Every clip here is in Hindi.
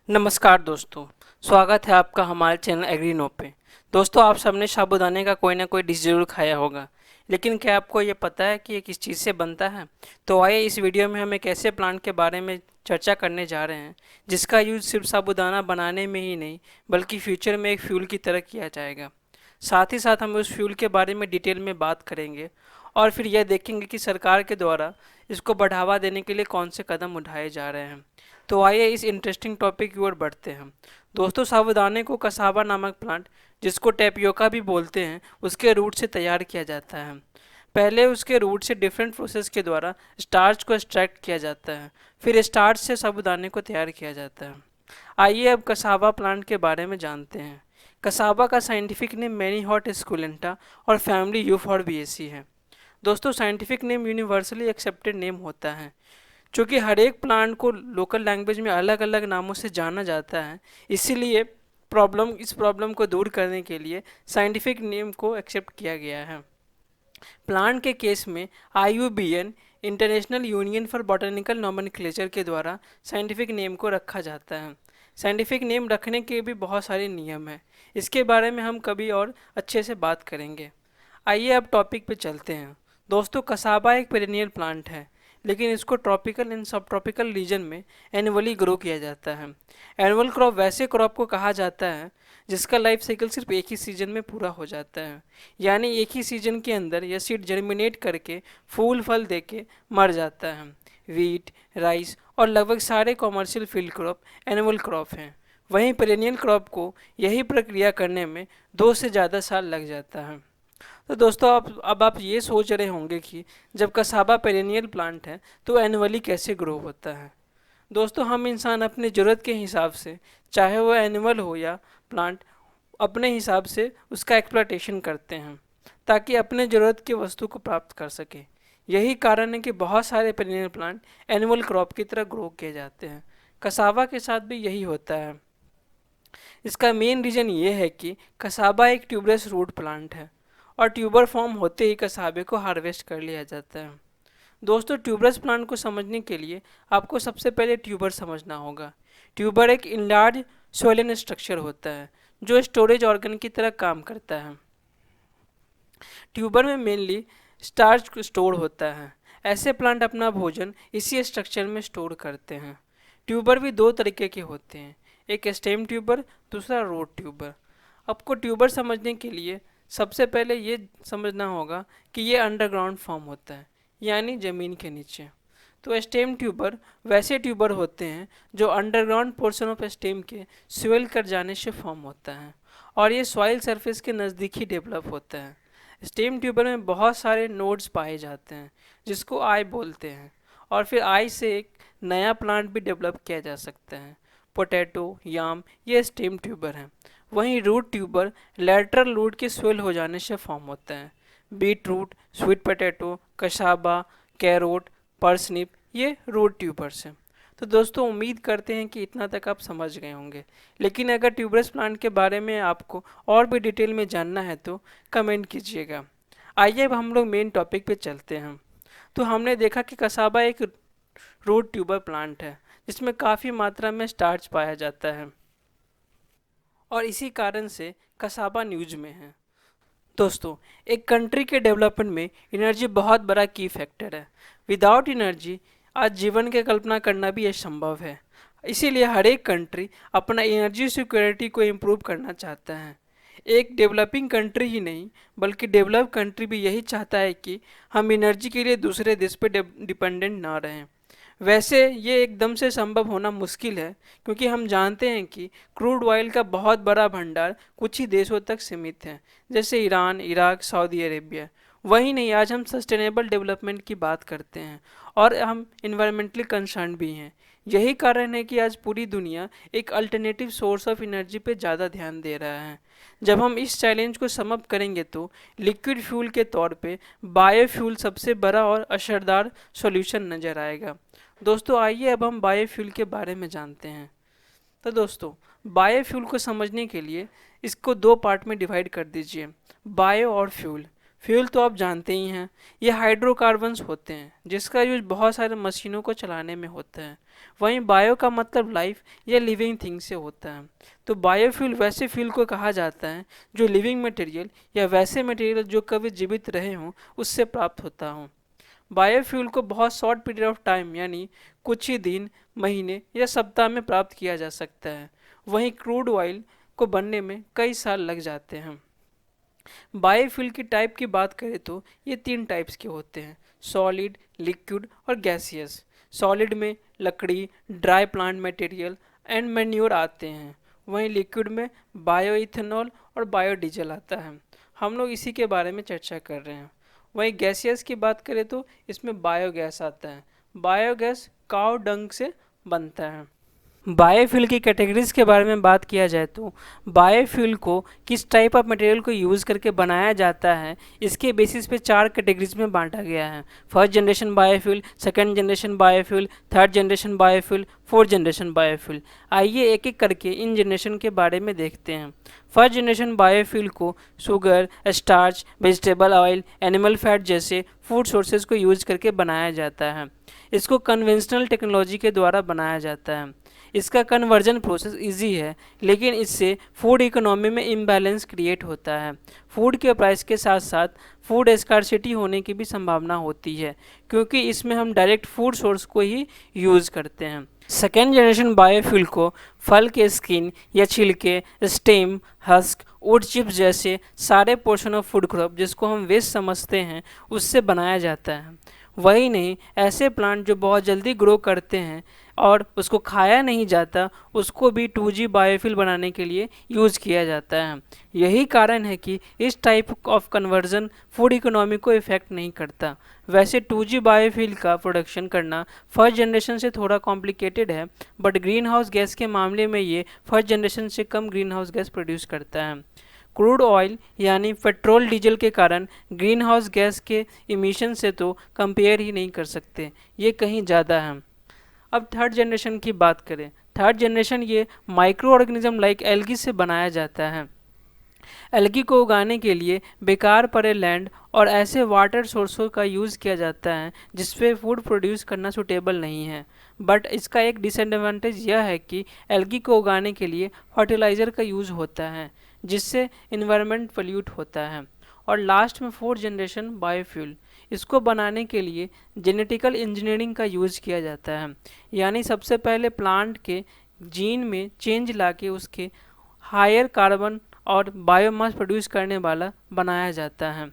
नमस्कार दोस्तों। स्वागत है आपका हमारे चैनल एग्रीनो पे। दोस्तों, आप सबने साबूदाने का कोई ना कोई डिश जरूर खाया होगा, लेकिन क्या आपको ये पता है कि ये किस चीज़ से बनता है? तो आइए इस वीडियो में हम एक ऐसे प्लांट के बारे में चर्चा करने जा रहे हैं जिसका यूज सिर्फ साबूदाना बनाने में ही नहीं बल्कि फ्यूचर में एक फ्यूल की तरह किया जाएगा। साथ ही साथ हम उस फ्यूल के बारे में डिटेल में बात करेंगे और फिर यह देखेंगे कि सरकार के द्वारा इसको बढ़ावा देने के लिए कौन से कदम उठाए जा रहे हैं। तो आइए इस इंटरेस्टिंग टॉपिक की ओर बढ़ते हैं। दोस्तों, साबूदाने को कसावा नामक प्लांट, जिसको टेपियोका भी बोलते हैं, उसके रूट से तैयार किया जाता है। पहले उसके रूट से डिफरेंट प्रोसेस के द्वारा स्टार्च को एक्सट्रैक्ट किया जाता है, फिर स्टार्च से साबूदाने को तैयार किया जाता है। आइए अब कसावा प्लांट के बारे में जानते हैं। कसावा का साइंटिफिक नेम मैनी हॉट स्कुलेंटा और फैमिली यूफॉर्बिएसी है। दोस्तों, scientific name universally accepted name होता है। चूँकि हर एक प्लांट को लोकल लैंग्वेज में अलग अलग नामों से जाना जाता है, इसीलिए इस प्रॉब्लम को दूर करने के लिए साइंटिफिक नेम को एक्सेप्ट किया गया है। प्लांट के केस में IUBN, international union for botanical nomenclature के द्वारा साइंटिफिक नेम को रखा जाता है। साइंटिफिक नेम रखने के भी बहुत सारे नियम हैं, इसके बारे में हम कभी और अच्छे से बात करेंगे। आइए अब टॉपिक पे चलते हैं। दोस्तों, कसाबा एक पेरेनियल प्लांट है, लेकिन इसको ट्रॉपिकल एंड सब ट्रॉपिकल रीजन में एनुअली ग्रो किया जाता है। एनुअल क्रॉप वैसे क्रॉप को कहा जाता है जिसका लाइफ साइकिल सिर्फ एक ही सीजन में पूरा हो जाता है, यानी एक ही सीजन के अंदर यह सीड जर्मिनेट करके फूल फल देके मर जाता है। वीट, राइस और लगभग सारे commercial field crop annual crop हैं। वहीं पेरेनियल क्रॉप को यही प्रक्रिया करने में 2 से ज़्यादा साल लग जाता है। तो दोस्तों, अब आप ये सोच रहे होंगे कि जब कसाबा पेरेनियल प्लांट है तो एनुअली कैसे ग्रो होता है। दोस्तों, हम इंसान अपने ज़रूरत के हिसाब से, चाहे वो एनिमल हो या प्लांट, अपने हिसाब से उसका एक्सप्लॉयटेशन करते हैं ताकि अपने ज़रूरत की वस्तु को प्राप्त कर सके। यही कारण है कि बहुत सारे पेरेनियल प्लांट एनुअल क्रॉप की तरह ग्रो किए जाते हैं। कसावा के साथ भी यही होता है। इसका मेन रीज़न ये है कि कसाबा एक ट्यूबरस रूट प्लांट है और ट्यूबर फॉर्म होते ही कसाबे को हार्वेस्ट कर लिया जाता है। दोस्तों, ट्यूबरस प्लांट को समझने के लिए आपको सबसे पहले ट्यूबर समझना होगा। ट्यूबर एक इनलार्ज सोइलन स्ट्रक्चर होता है जो स्टोरेज ऑर्गन की तरह काम करता है। ट्यूबर में मेनली स्टार्च स्टोर होता है। ऐसे प्लांट अपना भोजन इसी स्ट्रक्चर में स्टोर करते हैं। ट्यूबर भी 2 तरीके के होते हैं, एक स्टेम ट्यूबर, दूसरा रूट ट्यूबर। आपको ट्यूबर समझने के लिए सबसे पहले ये समझना होगा कि ये अंडरग्राउंड फॉर्म होता है, यानी ज़मीन के नीचे। तो स्टेम ट्यूबर वैसे ट्यूबर होते हैं जो अंडरग्राउंड पोर्शन ऑफ स्टेम के स्वेल कर जाने से फॉर्म होता है और ये सॉइल सरफेस के नज़दीक ही डेवलप होता है। स्टेम ट्यूबर में बहुत सारे नोड्स पाए जाते हैं जिसको आई बोलते हैं, और फिर आई से एक नया प्लांट भी डेवलप किया जा सकता है। पोटैटो, याम, ये स्टेम ट्यूबर हैं। वहीं रूट ट्यूबर लैटरल रूट के स्वेल हो जाने से फॉर्म होता है। Beet root, sweet potato, cassava, carrot, parsnip, ये रूट ट्यूबर्स हैं। तो दोस्तों, उम्मीद करते हैं कि इतना तक आप समझ गए होंगे, लेकिन अगर ट्यूबरस प्लांट के बारे में आपको और भी डिटेल में जानना है तो कमेंट कीजिएगा। आइए अब हम लोग मेन टॉपिक पे चलते हैं। तो हमने देखा कि कसाबा एक रूट ट्यूबर प्लांट है जिसमें काफ़ी मात्रा में स्टार्च पाया जाता है और इसी कारण से कसाबा न्यूज में है। दोस्तों, एक कंट्री के डेवलपमेंट में एनर्जी बहुत बड़ा की फैक्टर है। विदाउट एनर्जी आज जीवन की कल्पना करना भी असंभव है। इसीलिए हर एक कंट्री अपना एनर्जी सिक्योरिटी को इम्प्रूव करना चाहता है। एक डेवलपिंग कंट्री ही नहीं बल्कि डेवलप कंट्री भी यही चाहता है कि हम एनर्जी के लिए दूसरे देश पर डिपेंडेंट ना रहें। वैसे ये एकदम से संभव होना मुश्किल है, क्योंकि हम जानते हैं कि क्रूड ऑयल का बहुत बड़ा भंडार कुछ ही देशों तक सीमित है, जैसे ईरान, इराक, सऊदी अरेबिया। वही नहीं, आज हम सस्टेनेबल डेवलपमेंट की बात करते हैं और हम इन्वायरमेंटली कंसर्न भी हैं। यही कारण है कि आज पूरी दुनिया एक अल्टरनेटिव सोर्स ऑफ एनर्जी पे ज़्यादा ध्यान दे रहा है। जब हम इस चैलेंज को समाप्त करेंगे तो लिक्विड फ्यूल के तौर पे बायोफ्यूल सबसे बड़ा और असरदार सॉल्यूशन नज़र आएगा। दोस्तों, आइए अब हम बायोफ्यूल के बारे में जानते हैं। तो दोस्तों, बायोफ्यूल को समझने के लिए इसको 2 पार्ट में डिवाइड कर दीजिए, बायो और फ्यूल। फ्यूल तो आप जानते ही हैं, ये हाइड्रोकार्बन्स होते हैं जिसका यूज बहुत सारे मशीनों को चलाने में होता है। वहीं बायो का मतलब लाइफ या लिविंग थिंग से होता है। तो बायोफ्यूल वैसे फ्यूल को कहा जाता है जो लिविंग मटेरियल या वैसे मटेरियल जो कभी जीवित रहे हों उससे प्राप्त होता हो। बायोफ्यूल को बहुत शॉर्ट पीरियड ऑफ टाइम यानी कुछ ही दिन, महीने या सप्ताह में प्राप्त किया जा सकता है। वहीं क्रूड ऑयल को बनने में कई साल लग जाते हैं। बायोफ्यूल की टाइप की बात करें तो ये 3 टाइप्स के होते हैं, सॉलिड, लिक्विड और गैसियस। सॉलिड में लकड़ी, dry plant material and manure आते हैं। वहीं लिक्विड में बायोइथेनॉल और बायोडीजल आता है। हम लोग इसी के बारे में चर्चा कर रहे हैं। वहीं गैसियस की बात करें तो इसमें बायोगैस आता है। बायोगैस काऊ डंग से बनता है। बायोफ्यूल की कैटेगरीज के बारे में बात किया जाए तो बायोफ्यूल को किस टाइप ऑफ मटेरियल को यूज़ करके बनाया जाता है इसके बेसिस पे 4 कैटेगरीज में बांटा गया है। First generation biofuel, second generation biofuel, third generation biofuel, fourth generation biofuel. आइए एक एक करके इन जनरेशन के बारे में देखते हैं। फर्स्ट जनरेशन बायोफ्यूल को sugar, starch, vegetable oil, animal fat जैसे फूड सोर्सेज को यूज करके बनाया जाता है। इसको कन्वेंशनल टेक्नोलॉजी के द्वारा बनाया जाता है। इसका कन्वर्जन प्रोसेस इजी है, लेकिन इससे फूड इकोनॉमी में इम्बैलेंस क्रिएट होता है। फूड के प्राइस के साथ साथ फूड स्कार्सिटी होने की भी संभावना होती है, क्योंकि इसमें हम डायरेक्ट फूड सोर्स को ही यूज़ करते हैं। सेकेंड जनरेशन बायोफ्यूल को फल के स्किन या छिलके, स्टेम, हस्क, वुड चिप्स जैसे सारे पोर्शन ऑफ फूड क्रॉप जिसको हम वेस्ट समझते हैं उससे बनाया जाता है। वही नहीं, ऐसे प्लांट जो बहुत जल्दी ग्रो करते हैं और उसको खाया नहीं जाता उसको भी 2G बायोफ्यूल बनाने के लिए यूज़ किया जाता है। यही कारण है कि इस type of conversion food economy को इफ़ेक्ट नहीं करता। वैसे 2G बायोफ्यूल का प्रोडक्शन करना फर्स्ट जनरेशन से थोड़ा कॉम्प्लिकेटेड है, बट ग्रीन हाउस गैस के मामले में ये फर्स्ट जनरेशन से कम ग्रीन हाउस गैस प्रोड्यूस करता है। क्रूड ऑयल यानी पेट्रोल डीजल के कारण ग्रीन हाउस गैस के इमिशन से तो कंपेयर ही नहीं कर सकते, ये कहीं ज़्यादा है। अब थर्ड जनरेशन की बात करें। थर्ड जनरेशन ये माइक्रो ऑर्गेनिज्म लाइक एल्गी से बनाया जाता है। एल्गी को उगाने के लिए बेकार पड़े लैंड और ऐसे वाटर सोर्सों का यूज़ किया जाता है जिसपे फूड प्रोड्यूस करना सूटेबल नहीं है। बट इसका एक डिसएडवांटेज यह है कि एल्गी को उगाने के लिए फर्टिलाइज़र का यूज़ होता है जिससे इन्वायरमेंट पोल्यूट होता है। और लास्ट में फोर्थ जनरेशन बायोफ्यूल, इसको बनाने के लिए जेनेटिकल इंजीनियरिंग का यूज़ किया जाता है। यानी सबसे पहले प्लांट के जीन में चेंज लाके उसके हायर कार्बन और बायोमास प्रोड्यूस करने वाला बनाया जाता है।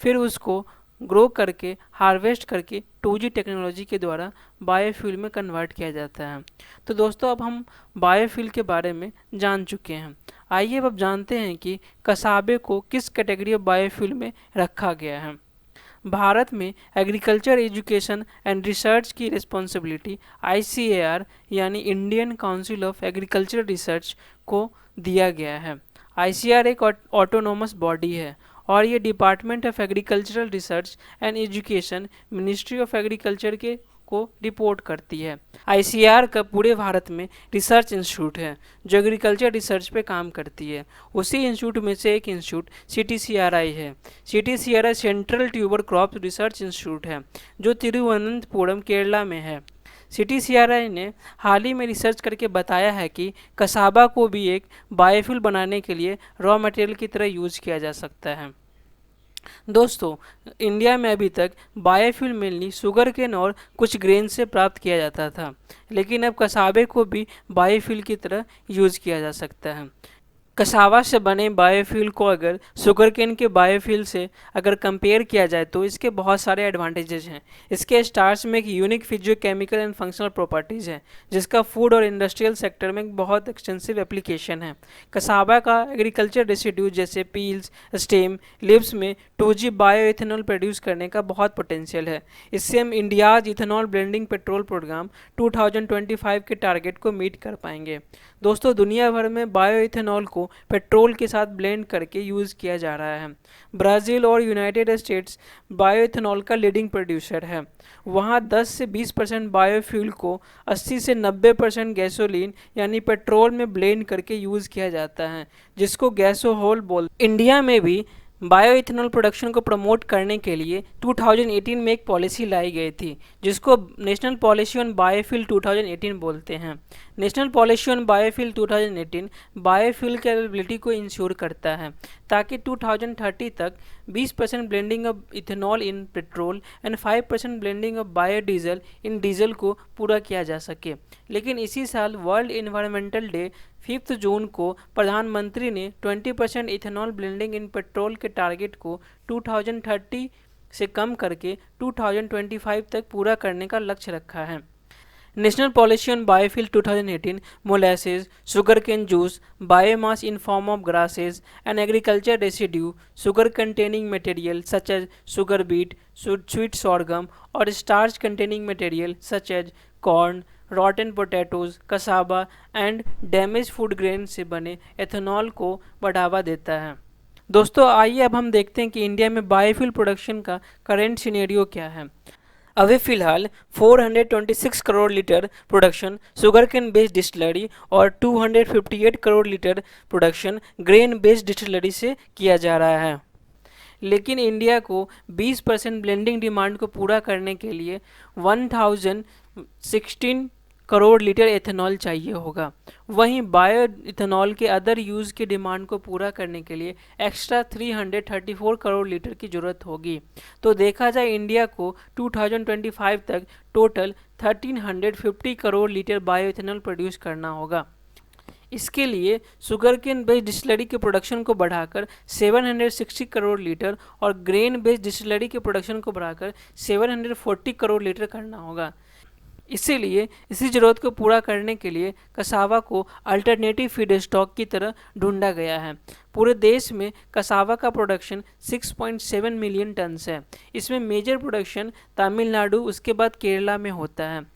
फिर उसको ग्रो करके हार्वेस्ट करके 2G टेक्नोलॉजी के द्वारा बायोफ्यूल में कन्वर्ट किया जाता है। तो दोस्तों अब हम बायोफ्यूल के बारे में जान चुके हैं। आइए अब जानते हैं कि कसाबे को किस कैटेगरी ऑफ बायोफ्यूल में रखा गया है। भारत में एग्रीकल्चर एजुकेशन एंड रिसर्च की रिस्पॉन्सिबिलिटी ICAR यानी Indian council of agriculture research को दिया गया है। ICAR एक ऑटोनोमस बॉडी है और ये department of agricultural research and education ministry of agriculture के को रिपोर्ट करती है। ICAR का पूरे भारत में रिसर्च इंस्टीट्यूट है जो एग्रीकल्चर रिसर्च पे काम करती है। उसी इंस्टीट्यूट में से एक इंस्टीट्यूट CTCRI है। CTCRI central tuber crop research institute है जो तिरुवनंतपुरम केरला में है। CTCRI ने हाल ही में रिसर्च करके बताया है कि कसाबा को भी एक बायोफ्यूल बनाने के लिए रॉ मटेरियल की तरह यूज़ किया जा सकता है। दोस्तों इंडिया में अभी तक बायोफ्यूल मेनली शुगर केन और कुछ ग्रेन से प्राप्त किया जाता था, लेकिन अब कसाबे को भी बायोफ्यूल की तरह यूज़ किया जा सकता है। कसावा से बने बायोफ्यूल को अगर शुगर केन के बायोफ्यूल से अगर कंपेयर किया जाए तो इसके बहुत सारे एडवांटेजेस हैं। इसके स्टार्च में एक unique physicochemical and functional properties है जिसका फूड और इंडस्ट्रियल सेक्टर में बहुत एक्सटेंसिव एप्लीकेशन है। कसावा का एग्रीकल्चर रेसिड्यू जैसे पील्स, स्टेम, लिव्स में 2G बायोइथेनॉल प्रोड्यूस करने का बहुत पोटेंशियल है। इससे हम India's ethanol blending petrol programme 2025 के टारगेट को मीट कर पाएंगे। दोस्तों दुनिया भर में बायोइथेनॉल को पेट्रोल के साथ ब्लेंड करके यूज़ किया जा रहा है। ब्राज़ील और यूनाइटेड स्टेट्स बायोइथेनॉल का लीडिंग प्रोड्यूसर है। वहाँ 10 से 20% बायोफ्यूल को 80 से 90% गैसोलीन यानी पेट्रोल में ब्लेंड करके यूज़ किया जाता है जिसको गैसोहोल बोल। इंडिया में भी बायो इथेनॉल प्रोडक्शन को प्रमोट करने के लिए 2018 में एक पॉलिसी लाई गई थी जिसको नेशनल पॉलिसी ऑन बायोफ्यूल 2018 बोलते हैं। National policy on biofuel 2018 biofuel की अवेलेबिलिटी को इंश्योर करता है ताकि 2030 तक 20% blending of ethanol in petrol and 5% blending of biodiesel in diesel को पूरा किया जा सके। लेकिन इसी साल वर्ल्ड इन्वायरमेंटल डे 5 जून को प्रधानमंत्री ने 20% इथेनॉल ब्लेंडिंग इन पेट्रोल के टारगेट को 2030 से कम करके 2025 तक पूरा करने का लक्ष्य रखा है। National policy on biofuel 2018 molasses, sugar cane juice, biomass in form of grasses and agriculture residue, sugar containing material such as sugar beet, sweet sorghum और starch containing material such as corn, rotten potatoes, cassava and damage food grain से बने एथेनॉल को बढ़ावा देता है। दोस्तों आइए अब हम देखते हैं कि इंडिया में बायोफ्यूल प्रोडक्शन का करेंट सिनेरियो क्या है। अभी फ़िलहाल 426 crore litre production sugar cane based distillery और 258 crore litre production grain based distillery से किया जा रहा है। लेकिन इंडिया को 20% ब्लेंडिंग डिमांड को पूरा करने के लिए 1016 करोड़ लीटर एथेनॉल चाहिए होगा। वहीं बायो इथेनॉल के अदर यूज़ की डिमांड को पूरा करने के लिए एक्स्ट्रा 334 करोड़ लीटर की ज़रूरत होगी। तो देखा जाए इंडिया को 2025 तक total 1350 crore litre bio ethanol produce करना होगा। इसके लिए शुगर केन बेस्ड डिस्टिलरी के प्रोडक्शन को बढ़ाकर 760 करोड़ लीटर और ग्रेन बेस्ड डिस्टिलरी के प्रोडक्शन को बढ़ाकर 740 करोड़ लीटर करना होगा। इसीलिए इसी ज़रूरत को पूरा करने के लिए कसावा को अल्टरनेटिव फीड स्टॉक की तरह ढूंढा गया है। पूरे देश में कसावा का प्रोडक्शन 6.7 मिलियन टन है। इसमें मेजर प्रोडक्शन तमिलनाडु, उसके बाद केरला में होता है।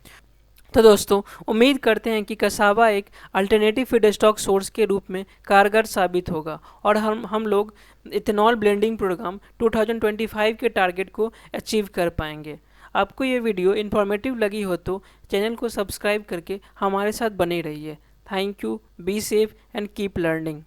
तो दोस्तों उम्मीद करते हैं कि कसावा एक अल्टरनेटिव फीड स्टॉक सोर्स के रूप में कारगर साबित होगा और हम लोग इथेनॉल ब्लेंडिंग प्रोग्राम 2025 के टारगेट को अचीव कर पाएंगे। आपको ये वीडियो इन्फॉर्मेटिव लगी हो तो चैनल को सब्सक्राइब करके हमारे साथ बने रहिए। Thank you, be safe and keep learning.